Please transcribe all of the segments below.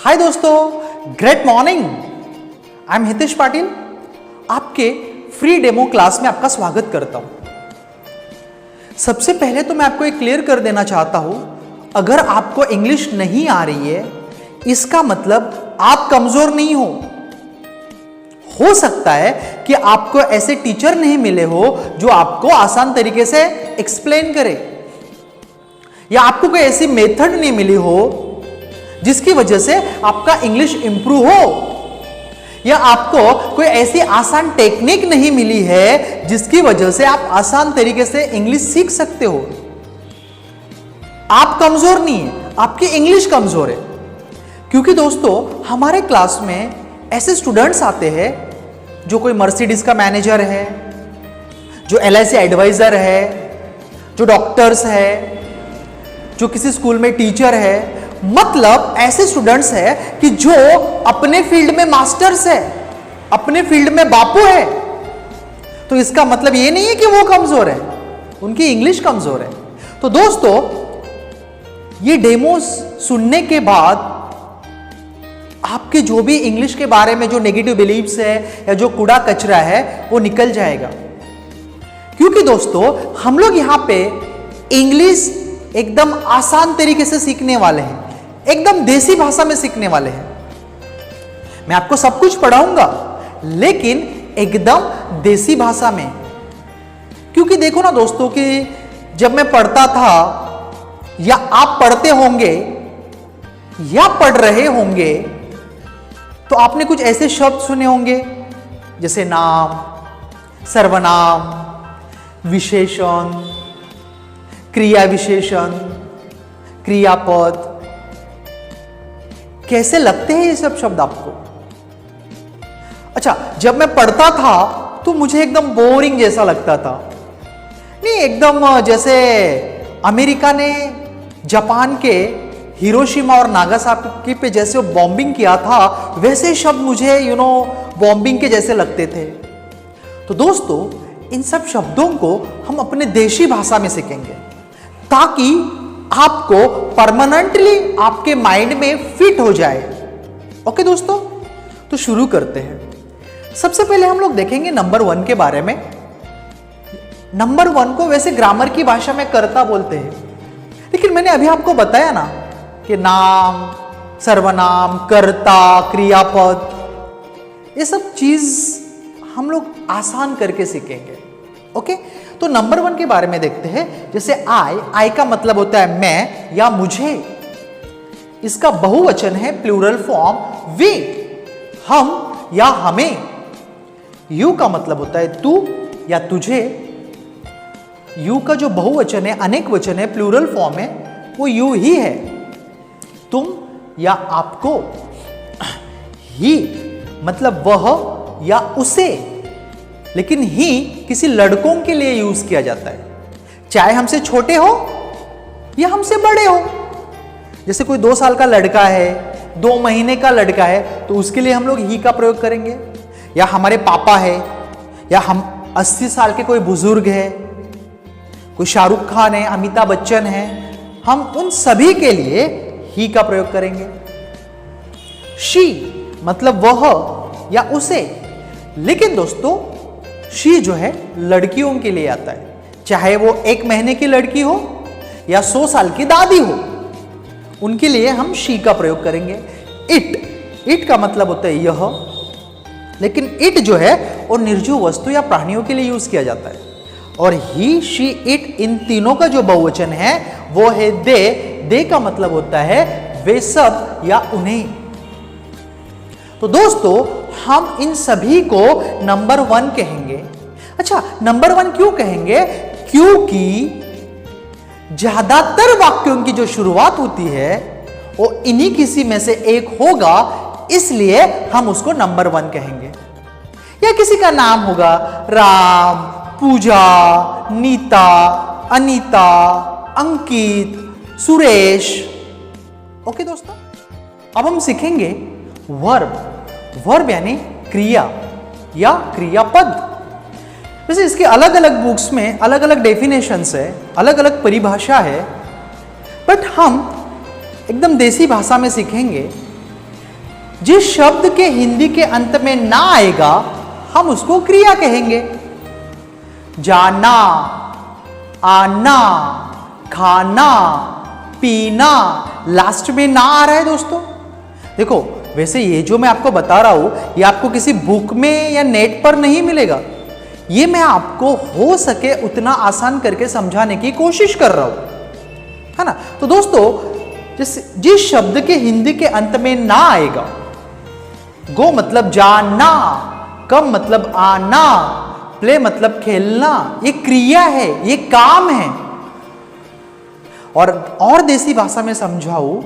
हाय दोस्तों, great morning. I am Hitesh Patil. आपके free demo class में आपका स्वागत करता हूं। सबसे पहले तो मैं आपको एक क्लियर कर देना चाहता हूं, अगर आपको इंग्लिश नहीं आ रही है इसका मतलब आप कमजोर नहीं हो सकता है कि आपको ऐसे टीचर नहीं मिले हो जो आपको आसान तरीके से एक्सप्लेन करे, या आपको कोई ऐसी मेथड नहीं मिली हो जिसकी वजह से आपका इंग्लिश इंप्रूव हो, या आपको कोई ऐसी आसान टेक्निक नहीं मिली है जिसकी वजह से आप आसान तरीके से इंग्लिश सीख सकते हो। आप कमजोर नहीं है, आपकी इंग्लिश कमजोर है। क्योंकि दोस्तों हमारे क्लास में ऐसे स्टूडेंट्स आते हैं जो कोई मर्सिडीज का मैनेजर है, जो LIC एडवाइजर है, जो डॉक्टर्स है, जो किसी स्कूल में टीचर है, मतलब ऐसे स्टूडेंट्स हैं कि जो अपने फील्ड में मास्टर्स है, अपने फील्ड में बापू है। तो इसका मतलब ये नहीं है कि वो कमजोर है, उनकी इंग्लिश कमजोर है। तो दोस्तों ये डेमोस सुनने के बाद आपके जो भी इंग्लिश के बारे में जो नेगेटिव बिलीव्स है या जो कूड़ा कचरा है वो निकल जाएगा। क्योंकि दोस्तों हम लोग यहां पे इंग्लिश एकदम आसान तरीके से सीखने वाले हैं, एकदम देसी भाषा में सीखने वाले हैं। मैं आपको सब कुछ पढ़ाऊंगा लेकिन एकदम देसी भाषा में। क्योंकि देखो ना दोस्तों कि जब मैं पढ़ता था या आप पढ़ते होंगे या पढ़ रहे होंगे तो आपने कुछ ऐसे शब्द सुने होंगे जैसे नाम, सर्वनाम, विशेषण, क्रिया विशेषण, क्रियापद। कैसे लगते हैं ये सब शब्द आपको? अच्छा, जब मैं पढ़ता था तो मुझे एकदम बोरिंग जैसा लगता था। नहीं, एकदम जैसे अमेरिका ने जापान के हिरोशिमा और नागासाकी पे जैसे बॉम्बिंग किया था वैसे शब्द मुझे बॉम्बिंग के जैसे लगते थे। तो दोस्तों इन सब शब्दों को हम अपने देशी भाषा में सीखेंगे ताकि आपको परमानेंटली आपके माइंड में फिट हो जाए। ओके दोस्तों, तो शुरू करते हैं। सबसे पहले हम लोग देखेंगे नंबर 1 के बारे में। नंबर 1 को वैसे ग्रामर की भाषा में कर्ता बोलते हैं, लेकिन मैंने अभी आपको बताया ना कि नाम, सर्वनाम, कर्ता, क्रियापद, ये सब चीज हम लोग आसान करके सीखेंगे। ओके, तो नंबर 1 के बारे में देखते हैं। जैसे आई का मतलब होता है मैं या मुझे। इसका बहुवचन है प्लूरल फॉर्म वे, हम या हमें। यू का मतलब होता है तू या तुझे। यू का जो बहुवचन है, अनेक वचन है, प्लूरल फॉर्म है, वो यू ही है, तुम या आपको। ही मतलब वह या उसे, लेकिन ही किसी लड़कों के लिए यूज किया जाता है, चाहे हमसे छोटे हो या हमसे बड़े हो। जैसे कोई 2 साल का लड़का है, 2 महीने का लड़का है, तो उसके लिए हम लोग ही का प्रयोग करेंगे। या हमारे पापा है, या हम 80 साल के कोई बुजुर्ग है, कोई शाहरुख खान है, अमिताभ बच्चन है, हम उन सभी के लिए ही का प्रयोग करेंगे। शी मतलब वह या उसे, लेकिन दोस्तों शी जो है लड़कियों के लिए आता है, चाहे वो 1 महीने की लड़की हो या 100 साल की दादी हो, उनके लिए हम शी का प्रयोग करेंगे। इट का मतलब होता है यह, लेकिन इट जो है वो निर्जीव वस्तु या प्राणियों के लिए यूज किया जाता है। और ही, शी, इट, इन तीनों का जो बहुवचन है वो है दे। दे का मतलब होता है वे सब या उन्हें। तो दोस्तों हम इन सभी को नंबर 1 कहेंगे। अच्छा, नंबर 1 क्यों कहेंगे? क्योंकि ज्यादातर वाक्यों की जो शुरुआत होती है वो इन्हीं किसी में से एक होगा, इसलिए हम उसको नंबर 1 कहेंगे। या किसी का नाम होगा राम, पूजा, नीता, अनीता, अंकित, सुरेश। ओके दोस्तों, अब हम सीखेंगे वर्ब। वर्ब यानी क्रिया या क्रियापद। वैसे इसके अलग अलग बुक्स में अलग अलग डेफिनेशंस है, अलग अलग परिभाषा है, बट हम एकदम देसी भाषा में सीखेंगे जिस शब्द के हिंदी के अंत में ना आएगा हम उसको क्रिया कहेंगे। जाना, आना, खाना, पीना, लास्ट में ना आ रहा है दोस्तों। देखो वैसे ये जो मैं आपको बता रहा हूं ये आपको किसी बुक में या नेट पर नहीं मिलेगा, ये मैं आपको हो सके उतना आसान करके समझाने की कोशिश कर रहा हूं, है ना। तो दोस्तों जिस शब्द के हिंदी के अंत में ना आएगा, गो मतलब जाना, कम मतलब आना, प्ले मतलब खेलना, ये क्रिया है, ये काम है। और देसी भाषा में समझाऊं,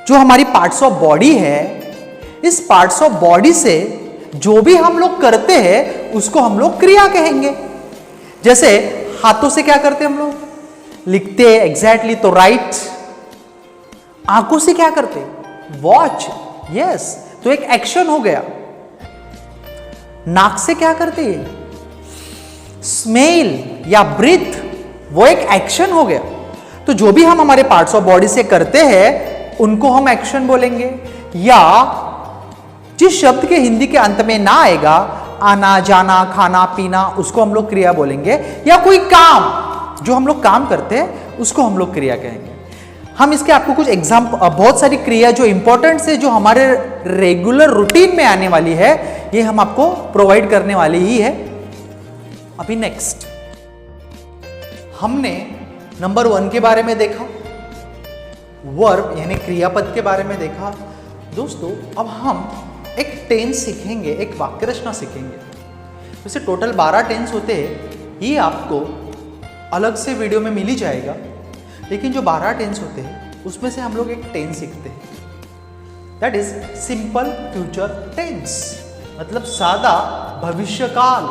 जो हमारी पार्ट्स ऑफ बॉडी है, इस पार्ट्स ऑफ बॉडी से जो भी हम लोग करते हैं उसको हम लोग क्रिया कहेंगे। जैसे हाथों से क्या करते हैं हम लोग, लिखते हैं एग्जैक्टली, तो राइट। आंखों से क्या करते हैं, वॉच, यस, तो एक एक्शन हो गया। नाक से क्या करते हैं, स्मेल या ब्रीथ, वो एक एक्शन हो गया। तो जो भी हम हमारे पार्ट्स ऑफ बॉडी से करते हैं उनको हम एक्शन बोलेंगे। या जिस शब्द के हिंदी के अंत में ना आएगा, आना, जाना, खाना, पीना, उसको हम लोग क्रिया बोलेंगे। या कोई काम, जो हम लोग काम करते हैं उसको हम लोग क्रिया कहेंगे। हम इसके आपको कुछ एग्जाम्पल, बहुत सारी क्रिया जो इंपॉर्टेंट है, जो हमारे रेगुलर रूटीन में आने वाली है, ये हम आपको प्रोवाइड करने वाली ही है। अभी नेक्स्ट हमने नंबर 1 के बारे में देखा, वर्ब यानी क्रियापद के बारे में देखा। दोस्तों अब हम एक टेंस सीखेंगे, एक वाक्य रचना सीखेंगे। वैसे टोटल 12 टेंस होते हैं, ये आपको अलग से वीडियो में मिल ही जाएगा, लेकिन जो 12 टेंस होते हैं उसमें से हम लोग एक टेंस सीखते हैं, that is simple future tense, मतलब सादा भविष्यकाल।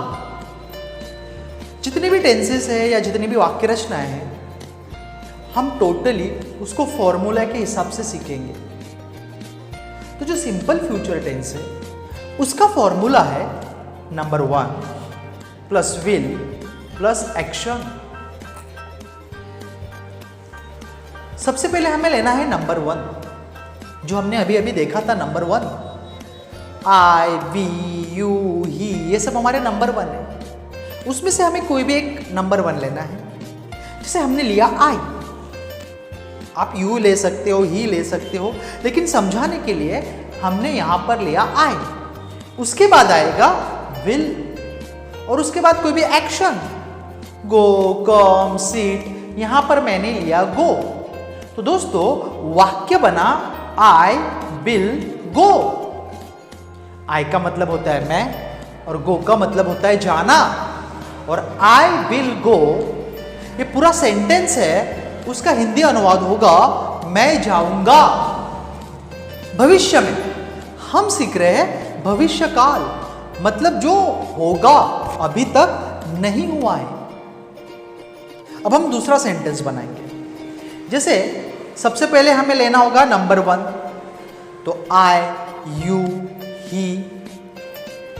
जितने भी टेंसेस है या जितनी भी वाक्य रचनाएं हैं, हम टोटली उसको फॉर्मूला के हिसाब से सीखेंगे। तो जो सिंपल फ्यूचर टेंस है उसका फॉर्मूला है number 1 plus will plus action. सबसे पहले हमें लेना है नंबर 1, जो हमने अभी अभी देखा था नंबर 1, आई, वी, यू, ही, ये सब हमारे नंबर 1 है। उसमें से हमें कोई भी एक नंबर 1 लेना है। जैसे हमने लिया आई, आप यू ले सकते हो, ही ले सकते हो, लेकिन समझाने के लिए हमने यहां पर लिया आई। उसके बाद आएगा विल और उसके बाद कोई भी एक्शन, गो, कम, सिट, यहां पर मैंने लिया गो। तो दोस्तों वाक्य बना आई विल गो। आई का मतलब होता है मैं और गो का मतलब होता है जाना। और आई विल गो ये पूरा सेंटेंस है, उसका हिंदी अनुवाद होगा मैं जाऊंगा। भविष्य में हम सीख रहे हैं भविष्यकाल, मतलब जो होगा, अभी तक नहीं हुआ है। अब हम दूसरा सेंटेंस बनाएंगे। जैसे सबसे पहले हमें लेना होगा नंबर 1, तो आई, यू, ही,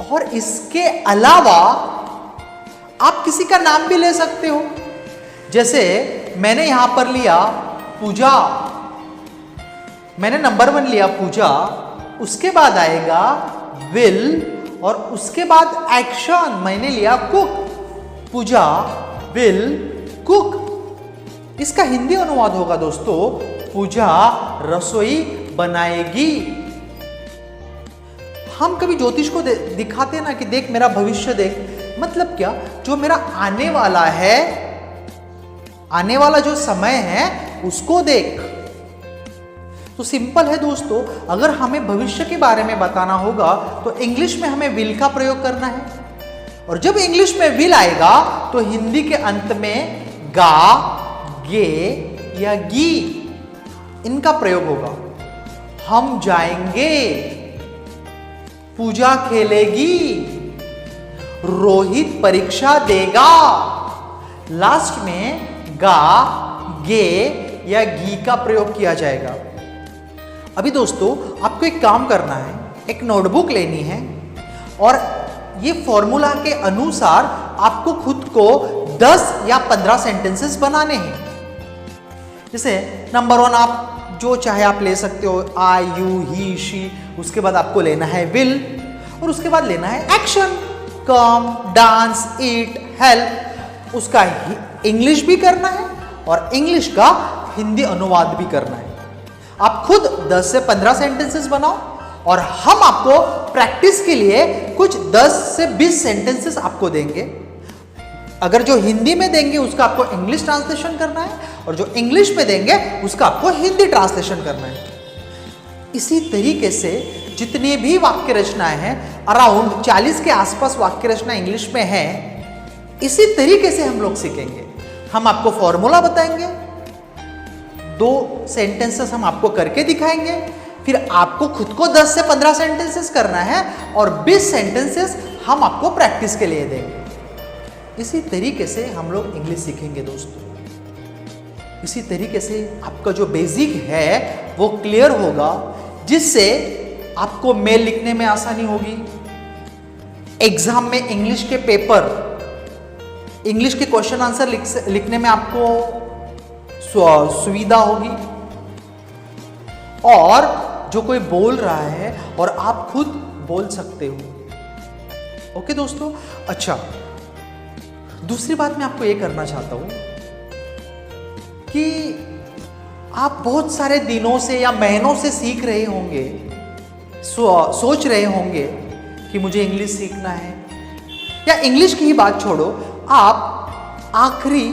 और इसके अलावा आप किसी का नाम भी ले सकते हो। जैसे मैंने यहां पर लिया पूजा, मैंने नंबर 1 लिया पूजा, उसके बाद आएगा विल और उसके बाद एक्शन, मैंने लिया कुक। पूजा विल कुक, इसका हिंदी अनुवाद होगा दोस्तों पूजा रसोई बनाएगी। हम कभी ज्योतिष को दिखाते ना कि देख मेरा भविष्य देख, मतलब क्या, जो मेरा आने वाला है, आने वाला जो समय है उसको देख। तो सिंपल है दोस्तों, अगर हमें भविष्य के बारे में बताना होगा तो इंग्लिश में हमें विल का प्रयोग करना है, और जब इंग्लिश में विल आएगा तो हिंदी के अंत में गा, गे या गी, इनका प्रयोग होगा। हम जाएंगे, पूजा खेलेगी, रोहित परीक्षा देगा। लास्ट में गा, गे या गी का प्रयोग किया जाएगा। अभी दोस्तों आपको एक काम करना है, एक नोटबुक लेनी है और ये फॉर्मूला के अनुसार आपको खुद को 10 या 15 सेंटेंसेस बनाने हैं। जैसे नंबर 1 आप जो चाहे आप ले सकते हो, आई, यू, ही, शी। उसके बाद आपको लेना है विल, और उसके बाद लेना है एक्शन, कम, डांस, ईट, हेल्प। उसका इंग्लिश भी करना है और इंग्लिश का हिंदी अनुवाद भी करना है। आप खुद 10 से 15 सेंटेंसेस बनाओ और हम आपको प्रैक्टिस के लिए कुछ 10 से 20 सेंटेंसेस आपको देंगे। अगर जो हिंदी में देंगे उसका आपको इंग्लिश ट्रांसलेशन करना है, और जो इंग्लिश में देंगे उसका आपको हिंदी ट्रांसलेशन करना है। इसी तरीके से जितने भी वाक्य रचनाएं हैं, अराउंड 40 के आसपास वाक्य रचना इंग्लिश में है, इसी तरीके से हम लोग सीखेंगे। हम आपको फॉर्मूला बताएंगे, 2 सेंटेंसेस हम आपको करके दिखाएंगे, फिर आपको खुद को 10 से 15 सेंटेंसेस करना है और 20 सेंटेंसेस हम आपको प्रैक्टिस के लिए देंगे। इसी तरीके से हम लोग इंग्लिश सीखेंगे दोस्तों। इसी तरीके से आपका जो बेसिक है वो क्लियर होगा, जिससे आपको मेल लिखने में आसानी होगी, एग्जाम में इंग्लिश के पेपर, इंग्लिश के क्वेश्चन आंसर लिखने में आपको सुविधा होगी, और जो कोई बोल रहा है और आप खुद बोल सकते हो। ओके दोस्तों। अच्छा, दूसरी बात मैं आपको ये करना चाहता हूं कि आप बहुत सारे दिनों से या महीनों से सीख रहे होंगे, सोच रहे होंगे कि मुझे इंग्लिश सीखना है, या इंग्लिश की ही बात छोड़ो, आप आखिरी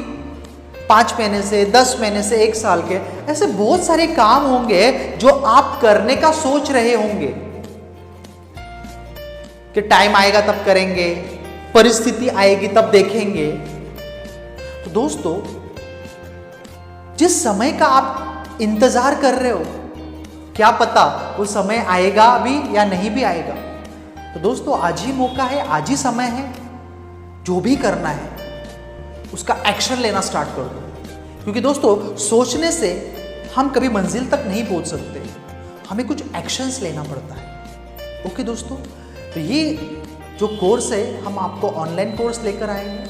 5 महीने से, 10 महीने से, 1 साल के ऐसे बहुत सारे काम होंगे जो आप करने का सोच रहे होंगे कि टाइम आएगा तब करेंगे, परिस्थिति आएगी तब देखेंगे। तो दोस्तों, जिस समय का आप इंतजार कर रहे हो, क्या पता वो समय आएगा भी या नहीं भी आएगा। तो दोस्तों, आज ही मौका है, आज ही समय है, जो भी करना है उसका एक्शन लेना स्टार्ट कर दो। क्योंकि दोस्तों, सोचने से हम कभी मंजिल तक नहीं पहुंच सकते, हमें कुछ एक्शंस लेना पड़ता है। ओके दोस्तों, तो ये जो कोर्स है हम आपको ऑनलाइन कोर्स लेकर आएंगे,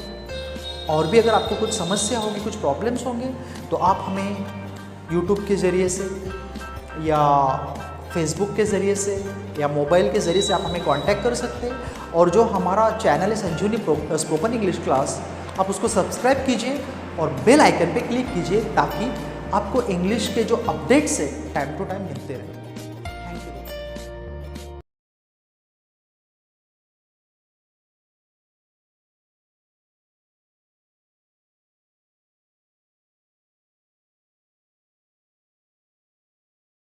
और भी अगर आपको कुछ समस्या होगी, कुछ प्रॉब्लम्स होंगे, तो आप हमें यूट्यूब के ज़रिए से या फेसबुक के ज़रिए से या मोबाइल के ज़रिए से आप हमें कांटेक्ट कर सकते हैं। और जो हमारा चैनल है संजीवनी स्पोकन इंग्लिश क्लास, आप उसको सब्सक्राइब कीजिए और बेल आइकन पे क्लिक कीजिए, ताकि आपको इंग्लिश के जो अपडेट्स है टाइम टू टाइम मिलते रहें।